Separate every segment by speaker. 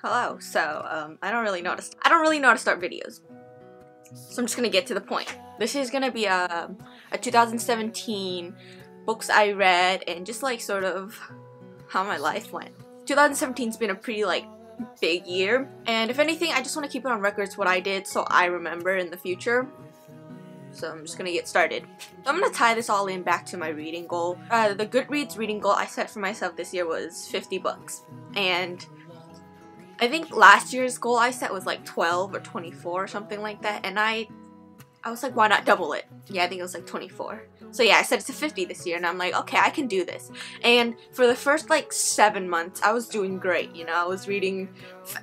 Speaker 1: Hello. So I don't really know how to start videos. So I'm just gonna get to the point. This is gonna be a 2017 books I read and just like sort of how my life went. 2017's been a pretty like big year, and if anything, I just want to keep it on records what I did so I remember in the future. So I'm just gonna get started. So I'm gonna tie this all in back to my reading goal. The Goodreads reading goal I set for myself this year was 50 books, and I think last year's goal I set was like 12 or 24 or something like that, and I was like, why not double it? Yeah, I think it was like 24. So yeah, I set it to 50 this year, and I'm like, okay, I can do this. And for the first like 7 months, I was doing great, you know. I was reading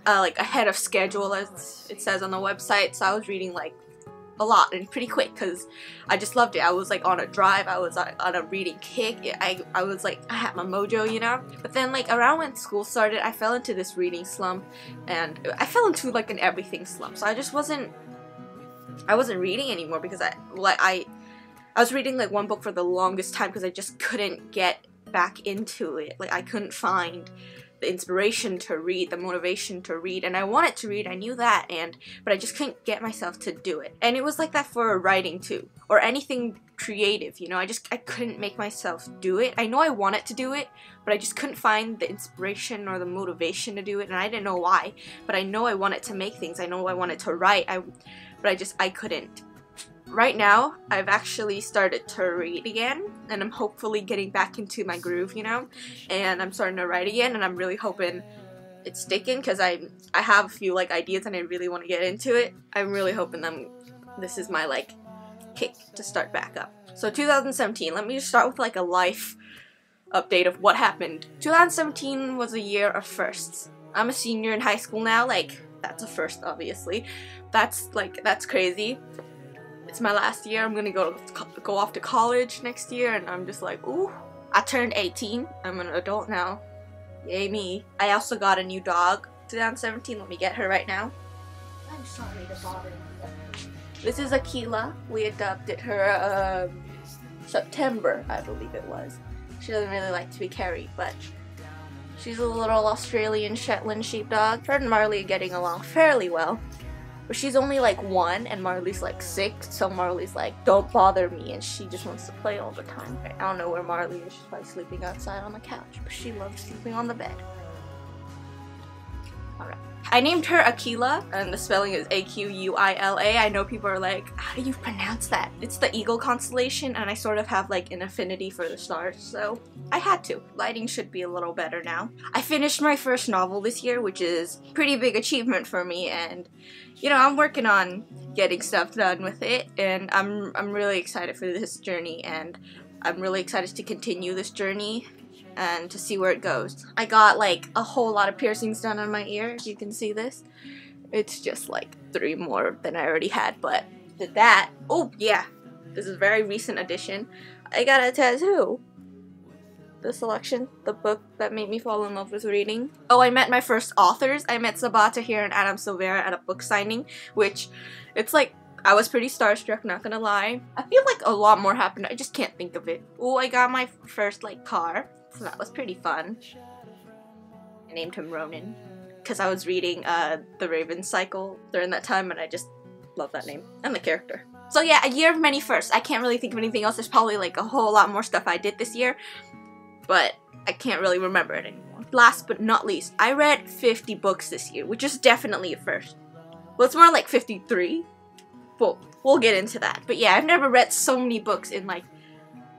Speaker 1: like ahead of schedule, as it says on the website, so I was reading like a lot and pretty quick because I just loved it. I was like on a drive, I was on a reading kick. I was like, I had my mojo, you know. But then like around when school started, I fell into this reading slump, and I fell into like an everything slump. So I wasn't reading anymore because I was reading like one book for the longest time because I just couldn't get back into it. Like I couldn't find the inspiration to read, the motivation to read, and I wanted to read, I knew that, but I just couldn't get myself to do it. And it was like that for writing too, or anything creative, you know. I couldn't make myself do it. I know I wanted to do it, but I just couldn't find the inspiration or the motivation to do it, and I didn't know why. But I know I wanted to make things, I know I wanted to write, but I couldn't. Right now, I've actually started to read again, and I'm hopefully getting back into my groove, you know, and I'm starting to write again, and I'm really hoping it's sticking, because I have a few, like, ideas, and I really want to get into it. I'm really hoping this is my, like, kick to start back up. So 2017, let me just start with, like, a life update of what happened. 2017 was a year of firsts. I'm a senior in high school now, like, that's a first, obviously. That's crazy. It's my last year. I'm gonna go off to college next year, and I'm just like, ooh. I turned 18. I'm an adult now. Yay me. I also got a new dog. 2017. Let me get her right now. I'm sorry to bother you. This is Aquila. We adopted her September, I believe it was. She doesn't really like to be carried, but she's a little Australian Shetland sheepdog. Her and Marley are getting along fairly well. But she's only like 1 and Marley's like 6, so Marley's like, don't bother me, and she just wants to play all the time. I don't know where Marley is. She's probably sleeping outside on the couch, but she loves sleeping on the bed. Alright. I named her Aquila, and the spelling is A-Q-U-I-L-A. I know people are like, how do you pronounce that? It's the eagle constellation, and I sort of have like an affinity for the stars, so I had to. Lighting should be a little better now. I finished my first novel this year, which is a pretty big achievement for me, and you know, I'm working on getting stuff done with it, and I'm really excited for this journey, and I'm really excited to continue this journey and to see where it goes. I got like a whole lot of piercings done on my ear. You can see this. It's just like 3 more than I already had, but did that. Oh yeah, this is a very recent addition. I got a tattoo. The Selection, the book that made me fall in love with reading. Oh, I met my first authors. I met Sabaa Tahir and Adam Silvera at a book signing, which it's like, I was pretty starstruck, not gonna lie. I feel like a lot more happened. I just can't think of it. Oh, I got my first like car, so that was pretty fun. I named him Ronan because I was reading The Raven Cycle during that time, and I just love that name and the character. So yeah, a year of many firsts. I can't really think of anything else. There's probably like a whole lot more stuff I did this year, but I can't really remember it anymore. Last but not least, I read 50 books this year, which is definitely a first. Well, it's more like 53. Well, we'll get into that. But yeah, I've never read so many books in like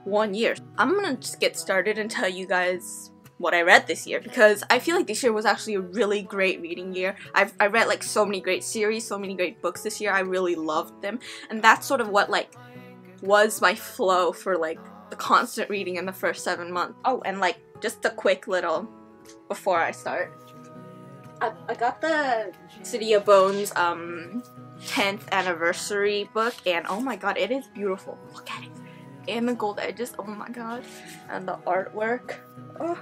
Speaker 1: 1 year. I'm gonna just get started and tell you guys what I read this year, because I feel like this year was actually a really great reading year. I read like so many great series, so many great books this year. I really loved them, and that's sort of what like was my flow for like the constant reading in the first 7 months. Oh, and like just a quick little before I start, I got the City of Bones 10th anniversary book, and oh my god, it is beautiful. Look at it. And the gold edges, oh my god. And the artwork. Oh.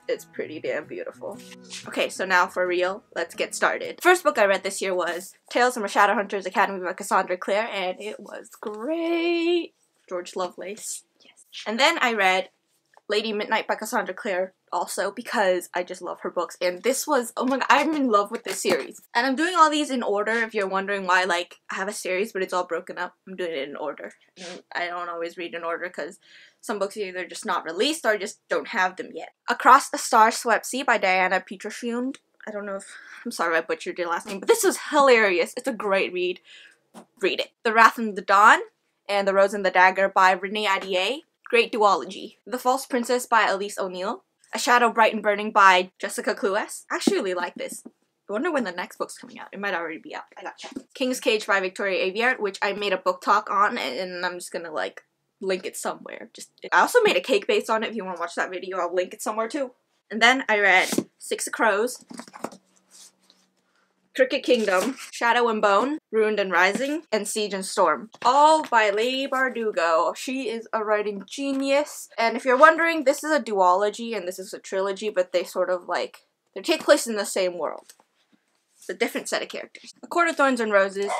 Speaker 1: It's pretty damn beautiful. Okay, so now for real, let's get started. First book I read this year was Tales from a Shadowhunters Academy by Cassandra Clare, and it was great. George Lovelace. Yes. And then I read Lady Midnight by Cassandra Clare also because I just love her books, and this was, oh my god, I'm in love with this series. And I'm doing all these in order if you're wondering why like I have a series but it's all broken up. I'm doing it in order. And I don't always read in order because some books are either just not released or just don't have them yet. Across a Star-Swept Sea by Diana Petrofund. I don't know if, I'm sorry I butchered your last name, but this was hilarious. It's a great read. Read it. The Wrath and the Dawn and The Rose and the Dagger by Renee Ahdieh. Great duology. The False Princess by Elise O'Neill. A Shadow Bright and Burning by Jessica Cluess. I actually really like this. I wonder when the next book's coming out. It might already be out. I gotta check. King's Cage by Victoria Aveyard, which I made a book talk on, and I'm just gonna like link it somewhere. I also made a cake base on it. If you want to watch that video, I'll link it somewhere too. And then I read Six of Crows, Cricket Kingdom, Shadow and Bone, Ruined and Rising, and Siege and Storm. All by Leigh Bardugo. She is a writing genius. And if you're wondering, this is a duology and this is a trilogy, but they sort of like, they take place in the same world. It's a different set of characters. A Court of Thorns and Roses,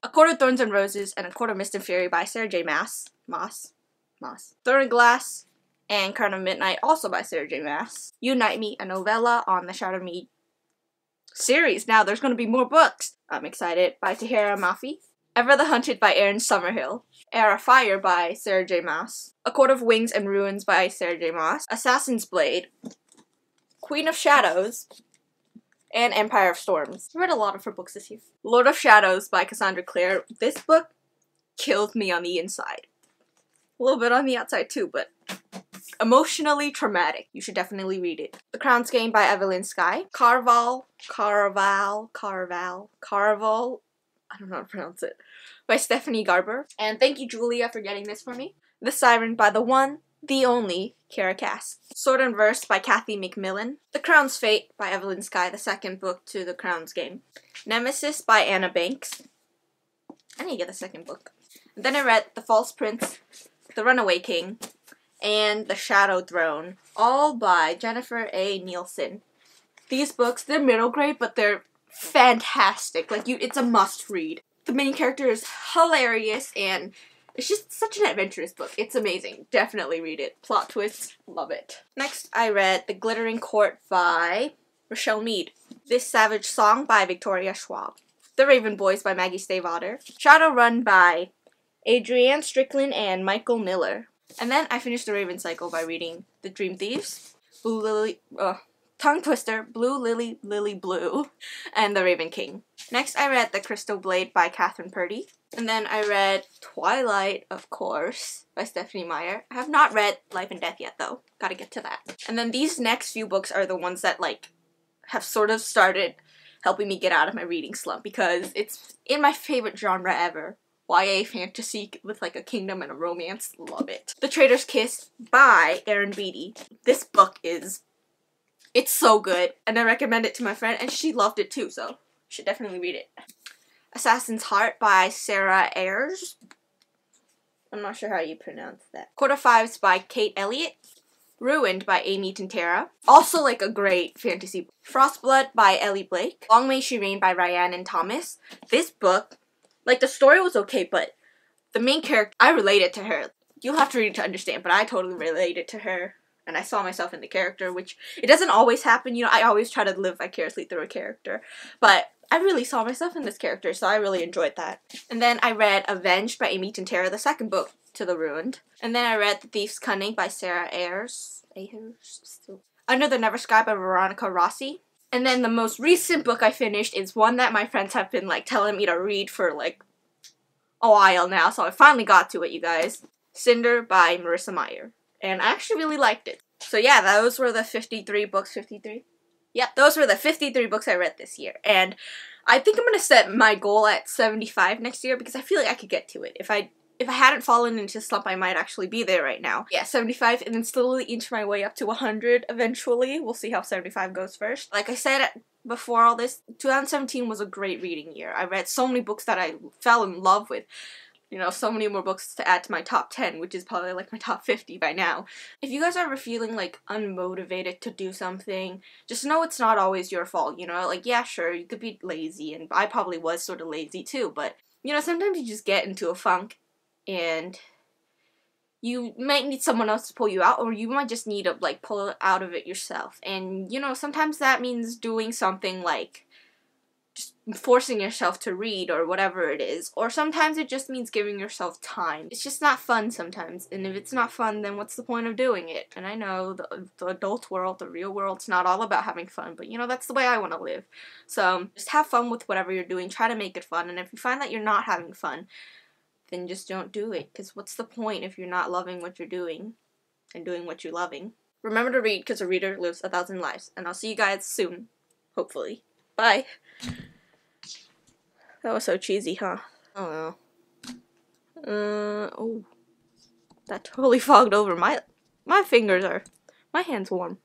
Speaker 1: A Court of Thorns and Roses, and A Court of Mist and Fury by Sarah J. Maas. Thorn and Glass, and Crown of Midnight, also by Sarah J. Maas. Unite Me, a novella on the Shadow Me series. Now there's going to be more books. I'm excited. By Tahereh Mafi. Ever the Hunted by Erin Summerhill. Air of Fire by Sarah J. Maas. A Court of Wings and Ruins by Sarah J. Maas. Assassin's Blade. Queen of Shadows. And Empire of Storms. I read a lot of her books this year. Lord of Shadows by Cassandra Clare. This book killed me on the inside. A little bit on the outside too, but emotionally traumatic. You should definitely read it. The Crown's Game by Evelyn Skye. Caraval, I don't know how to pronounce it, by Stephanie Garber. And thank you, Julia, for getting this for me. The Siren by the one, the only, Kara Cass. Sword and Verse by Kathy McMillan. The Crown's Fate by Evelyn Skye, the second book to The Crown's Game. Nemesis by Anna Banks. I need to get the second book. And then I read The False Prince, The Runaway King, and The Shadow Throne, all by Jennifer A. Nielsen. These books, they're middle grade, but they're fantastic. Like, it's a must read. The main character is hilarious, and it's just such an adventurous book. It's amazing. Definitely read it. Plot twists, love it. Next, I read The Glittering Court by Rochelle Mead. This Savage Song by Victoria Schwab. The Raven Boys by Maggie Stiefvater. Shadowrun by Adrienne Strickland and Michael Miller. And then I finished The Raven Cycle by reading The Dream Thieves, Tongue Twister, Blue Lily, Lily Blue, and The Raven King. Next, I read The Crystal Blade by Catherine Purdy. And then I read Twilight, of course, by Stephanie Meyer. I have not read Life and Death yet, though. Gotta get to that. And then these next few books are the ones that, like, have sort of started helping me get out of my reading slump, because it's in my favorite genre ever. YA fantasy with like a kingdom and a romance. Love it. The Traitor's Kiss by Erin Beatty. This book it's so good, and I recommend it to my friend, and she loved it too, so you should definitely read it. Assassin's Heart by Sarah Ayers. I'm not sure how you pronounce that. Court of Fives by Kate Elliott. Ruined by Amy Tintera. Also like a great fantasy book. Frostblood by Ellie Blake. Long May She Reign by Rhiannon Thomas. This book, like, the story was okay, but the main character, I related to her. You'll have to read it to understand, but I totally related to her. And I saw myself in the character, which it doesn't always happen. You know, I always try to live vicariously through a character. But I really saw myself in this character, so I really enjoyed that. And then I read Avenged by Amy Tintera, the second book to The Ruined. And then I read The Thief's Cunning by Sarah Ayers. Under the Never Sky by Veronica Rossi. And then the most recent book I finished is one that my friends have been, like, telling me to read for, like, a while now. So I finally got to it, you guys. Cinder by Marissa Meyer. And I actually really liked it. So yeah, those were the 53 books. 53? Yep, those were the 53 books I read this year. And I think I'm going to set my goal at 75 next year, because I feel like I could get to it. If I hadn't fallen into slump, I might actually be there right now. Yeah, 75, and then slowly inch my way up to 100 eventually. We'll see how 75 goes first. Like I said before all this, 2017 was a great reading year. I read so many books that I fell in love with. You know, so many more books to add to my top 10, which is probably like my top 50 by now. If you guys are ever feeling like unmotivated to do something, just know it's not always your fault, you know? Like, yeah, sure, you could be lazy, and I probably was sort of lazy too, but, you know, sometimes you just get into a funk, and you might need someone else to pull you out, or you might just need to like pull it out of it yourself. And you know, sometimes that means doing something like just forcing yourself to read or whatever it is, or sometimes it just means giving yourself time. It's just not fun sometimes, and if it's not fun, then what's the point of doing it? And I know the adult world, the real world's not all about having fun, but you know, that's the way I want to live. So just have fun with whatever you're doing, try to make it fun, and if you find that you're not having fun, then just don't do it, because what's the point if you're not loving what you're doing and doing what you're loving? Remember to read, because a reader lives 1,000 lives, and I'll see you guys soon, hopefully. Bye. That was so cheesy, huh? Oh no. Oh. That totally fogged over. My fingers are, my hand's warm.